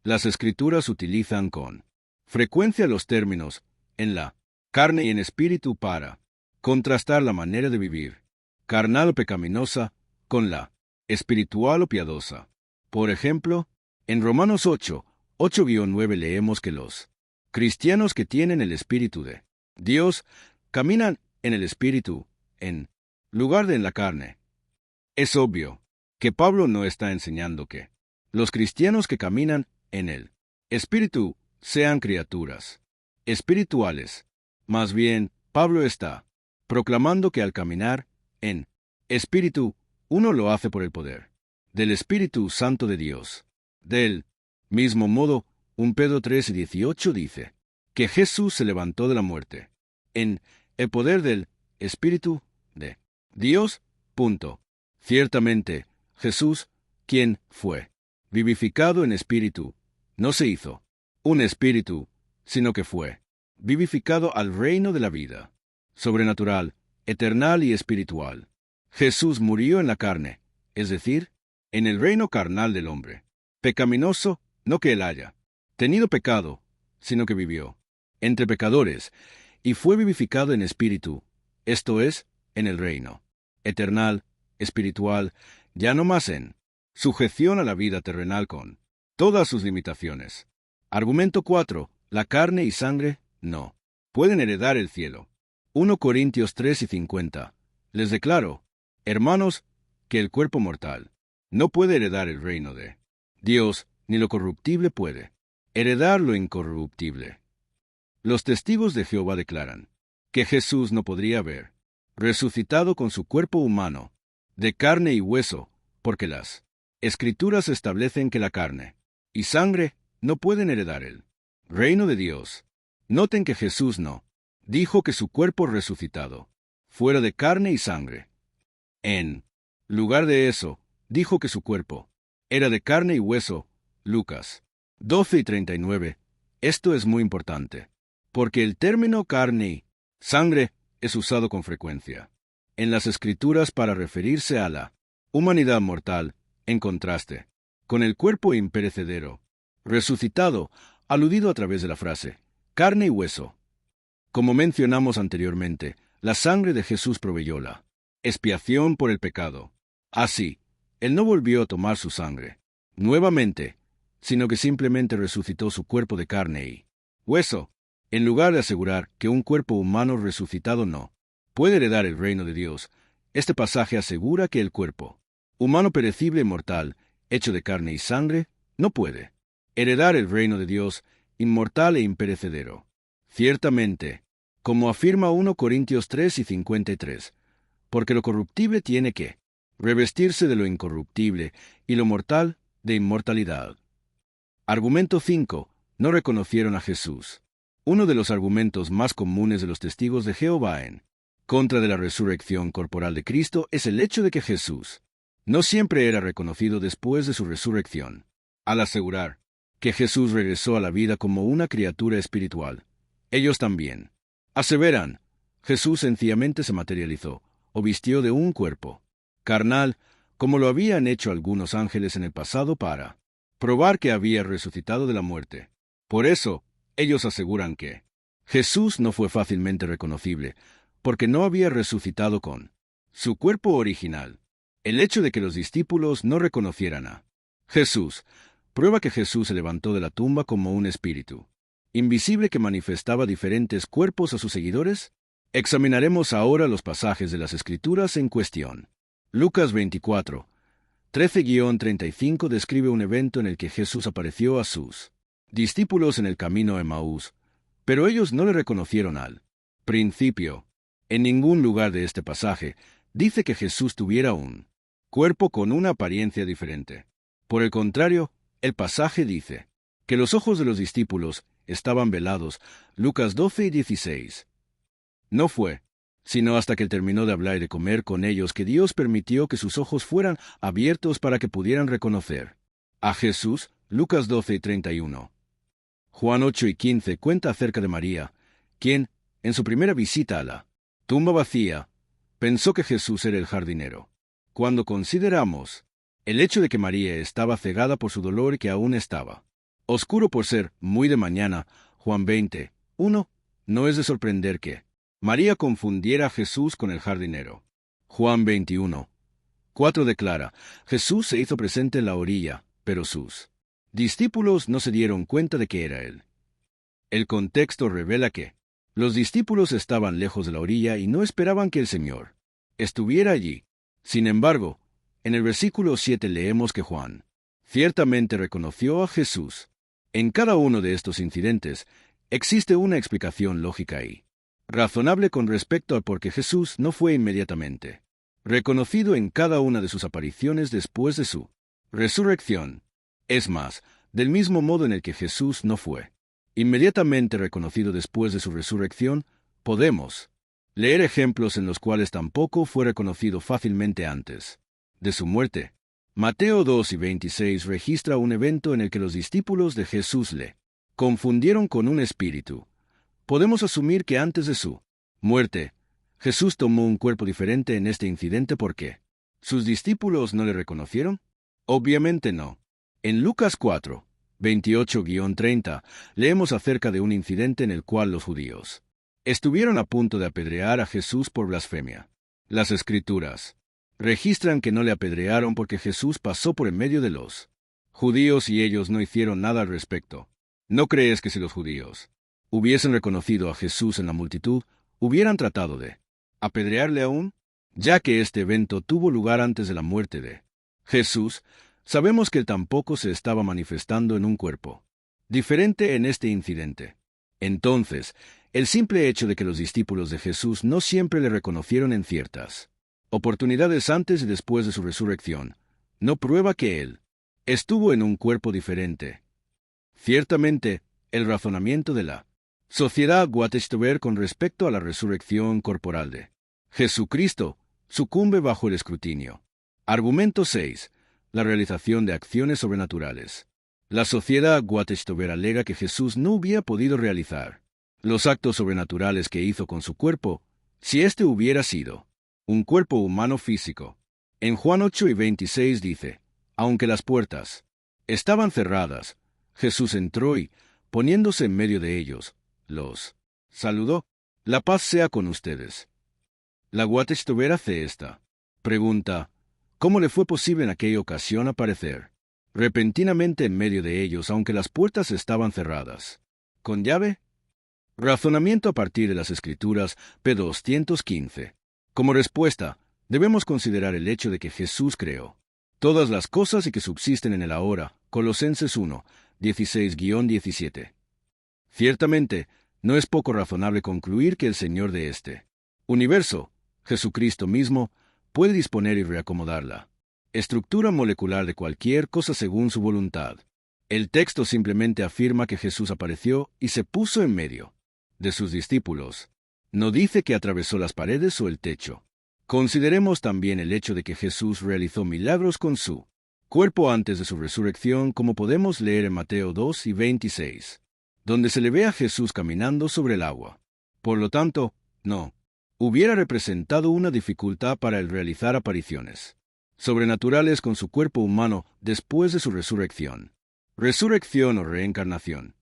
Las Escrituras utilizan con frecuencia los términos en la carne y en espíritu para contrastar la manera de vivir carnal o pecaminosa con la espiritual o piadosa. Por ejemplo, en Romanos 8:9 leemos que los cristianos que tienen el Espíritu de Dios caminan en el Espíritu, en lugar de en la carne. Es obvio que Pablo no está enseñando que los cristianos que caminan en el Espíritu sean criaturas espirituales. Más bien, Pablo está proclamando que al caminar en Espíritu, uno lo hace por el poder del Espíritu Santo de Dios. Del mismo modo, 1 Pedro 3:18 dice que Jesús se levantó de la muerte en el poder del Espíritu de Dios. Ciertamente, Jesús, quien fue vivificado en espíritu, no se hizo un espíritu, sino que fue vivificado al reino de la vida sobrenatural, eternal y espiritual. Jesús murió en la carne, es decir, en el reino carnal del hombre, pecaminoso, no que él haya tenido pecado, sino que vivió entre pecadores, y fue vivificado en espíritu, esto es, en el reino eternal, espiritual, ya no más en sujeción a la vida terrenal con todas sus limitaciones. Argumento 4. La carne y sangre no pueden heredar el cielo. 1 Corintios 3:50. Les declaro, hermanos, que el cuerpo mortal no puede heredar el reino de Dios, ni lo corruptible puede heredar lo incorruptible. Los testigos de Jehová declaran que Jesús no podría haber resucitado con su cuerpo humano, de carne y hueso, porque las Escrituras establecen que la carne y sangre no pueden heredar el reino de Dios. Noten que Jesús no dijo que su cuerpo resucitado fuera de carne y sangre. En lugar de eso, dijo que su cuerpo era de carne y hueso. Lucas 12:39. Esto es muy importante, porque el término carne y sangre es usado con frecuencia en las Escrituras para referirse a la humanidad mortal, en contraste con el cuerpo imperecedero, resucitado, aludido a través de la frase carne y hueso. Como mencionamos anteriormente, la sangre de Jesús proveyó la expiación por el pecado. Así, Él no volvió a tomar su sangre nuevamente, sino que simplemente resucitó su cuerpo de carne y hueso, en lugar de asegurar que un cuerpo humano resucitado no puede heredar el reino de Dios. Este pasaje asegura que el cuerpo humano perecible y mortal, hecho de carne y sangre, no puede heredar el reino de Dios, inmortal e imperecedero. Ciertamente, como afirma 1 Corintios 3:53, porque lo corruptible tiene que revestirse de lo incorruptible y lo mortal de inmortalidad. Argumento 5. No reconocieron a Jesús. Uno de los argumentos más comunes de los testigos de Jehová en contra de la resurrección corporal de Cristo es el hecho de que Jesús no siempre era reconocido después de su resurrección. Al asegurar que Jesús regresó a la vida como una criatura espiritual, ellos también aseveran, Jesús sencillamente se materializó o vistió de un cuerpo carnal, como lo habían hecho algunos ángeles en el pasado para probar que había resucitado de la muerte. Por eso, ellos aseguran que Jesús no fue fácilmente reconocible, porque no había resucitado con su cuerpo original. El hecho de que los discípulos no reconocieran a Jesús prueba que Jesús se levantó de la tumba como un espíritu invisible que manifestaba diferentes cuerpos a sus seguidores. Examinaremos ahora los pasajes de las Escrituras en cuestión. Lucas 24, 13-35 describe un evento en el que Jesús apareció a sus discípulos en el camino a Emaús, pero ellos no le reconocieron al principio. En ningún lugar de este pasaje dice que Jesús tuviera un cuerpo con una apariencia diferente. Por el contrario, el pasaje dice que los ojos de los discípulos estaban velados. Lucas 12:16. No fue sino hasta que él terminó de hablar y de comer con ellos que Dios permitió que sus ojos fueran abiertos para que pudieran reconocer a Jesús. Lucas 12:31. Juan 8:15 cuenta acerca de María, quien, en su primera visita a la tumba vacía, pensó que Jesús era el jardinero. Cuando consideramos el hecho de que María estaba cegada por su dolor y que aún estaba oscuro por ser muy de mañana, Juan 20, 1, no es de sorprender que María confundiera a Jesús con el jardinero. Juan 21, 4 declara, Jesús se hizo presente en la orilla, pero sus discípulos no se dieron cuenta de que era él. El contexto revela que los discípulos estaban lejos de la orilla y no esperaban que el Señor estuviera allí. Sin embargo, en el versículo 7 leemos que Juan ciertamente reconoció a Jesús. En cada uno de estos incidentes existe una explicación lógica y razonable con respecto a por qué Jesús no fue inmediatamente reconocido en cada una de sus apariciones después de su resurrección. Es más, del mismo modo en el que Jesús no fue inmediatamente reconocido después de su resurrección, podemos leer ejemplos en los cuales tampoco fue reconocido fácilmente antes de su muerte. Mateo 2 y 26 registra un evento en el que los discípulos de Jesús le confundieron con un espíritu. Podemos asumir que antes de su muerte, Jesús tomó un cuerpo diferente en este incidente porque ¿sus discípulos no le reconocieron? Obviamente no. En Lucas 4, 28-30, leemos acerca de un incidente en el cual los judíos estuvieron a punto de apedrear a Jesús por blasfemia. Las Escrituras registran que no le apedrearon porque Jesús pasó por en medio de los judíos y ellos no hicieron nada al respecto. ¿No crees que si los judíos hubiesen reconocido a Jesús en la multitud, hubieran tratado de apedrearle aún? Ya que este evento tuvo lugar antes de la muerte de Jesús, sabemos que él tampoco se estaba manifestando en un cuerpo diferente en este incidente. Entonces, el simple hecho de que los discípulos de Jesús no siempre le reconocieron en ciertas oportunidades antes y después de su resurrección, no prueba que él estuvo en un cuerpo diferente. Ciertamente, el razonamiento de la sociedad Watchtower con respecto a la resurrección corporal de Jesucristo sucumbe bajo el escrutinio. Argumento 6. La realización de acciones sobrenaturales. La sociedad Watchtower alega que Jesús no hubiera podido realizar los actos sobrenaturales que hizo con su cuerpo si éste hubiera sido un cuerpo humano físico. En Juan 8 y 26 dice, aunque las puertas estaban cerradas, Jesús entró y, poniéndose en medio de ellos, los saludó. La paz sea con ustedes. La Watchtower hace esta pregunta, ¿cómo le fue posible en aquella ocasión aparecer repentinamente en medio de ellos aunque las puertas estaban cerradas? ¿Con llave? Razonamiento a partir de las Escrituras, p. 215. Como respuesta, debemos considerar el hecho de que Jesús creó todas las cosas y que subsisten en el ahora, Colosenses 1, 16-17. Ciertamente, no es poco razonable concluir que el Señor de este universo, Jesucristo mismo, puede disponer y reacomodar la estructura molecular de cualquier cosa según su voluntad. El texto simplemente afirma que Jesús apareció y se puso en medio de sus discípulos. No dice que atravesó las paredes o el techo. Consideremos también el hecho de que Jesús realizó milagros con su cuerpo antes de su resurrección, como podemos leer en Mateo 2 y 26, donde se le ve a Jesús caminando sobre el agua. Por lo tanto, no hubiera representado una dificultad para él realizar apariciones sobrenaturales con su cuerpo humano después de su resurrección. Resurrección o reencarnación.